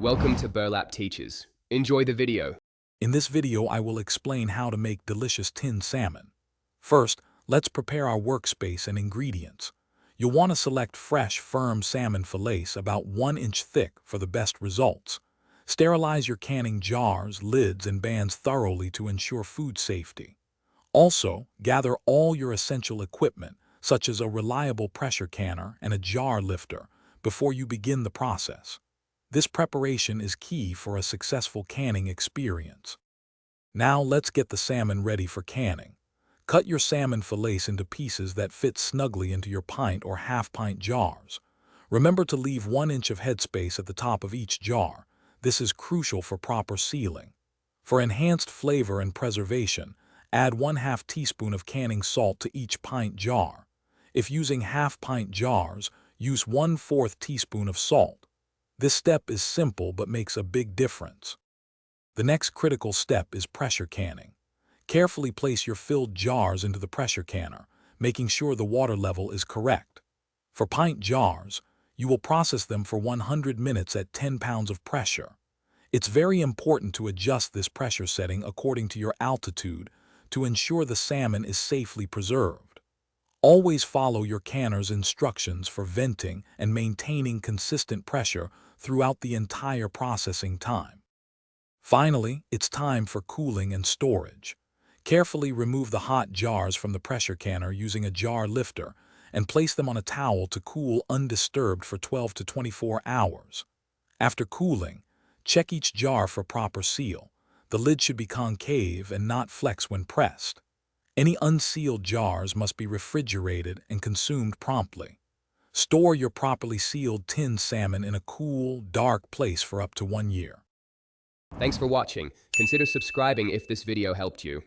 Welcome to Burlap Teachers. Enjoy the video. In this video, I will explain how to make delicious tinned salmon. First, let's prepare our workspace and ingredients. You'll want to select fresh, firm salmon fillets about 1 inch thick for the best results. Sterilize your canning jars, lids, and bands thoroughly to ensure food safety. Also, gather all your essential equipment, such as a reliable pressure canner and a jar lifter, before you begin the process. This preparation is key for a successful canning experience. Now let's get the salmon ready for canning. Cut your salmon fillets into pieces that fit snugly into your pint or half-pint jars. Remember to leave 1 inch of headspace at the top of each jar. This is crucial for proper sealing. For enhanced flavor and preservation, add 1/2 teaspoon of canning salt to each pint jar. If using half-pint jars, use 1/4 teaspoon of salt. This step is simple but makes a big difference. The next critical step is pressure canning. Carefully place your filled jars into the pressure canner, making sure the water level is correct. For pint jars, you will process them for 100 minutes at 10 pounds of pressure. It's very important to adjust this pressure setting according to your altitude to ensure the salmon is safely preserved. Always follow your canner's instructions for venting and maintaining consistent pressure throughout the entire processing time. Finally, it's time for cooling and storage. Carefully remove the hot jars from the pressure canner using a jar lifter and place them on a towel to cool undisturbed for 12 to 24 hours. After cooling, check each jar for proper seal. The lid should be concave and not flex when pressed. Any unsealed jars must be refrigerated and consumed promptly. Store your properly sealed tinned salmon in a cool, dark place for up to 1 year. Thanks for watching. Consider subscribing if this video helped you.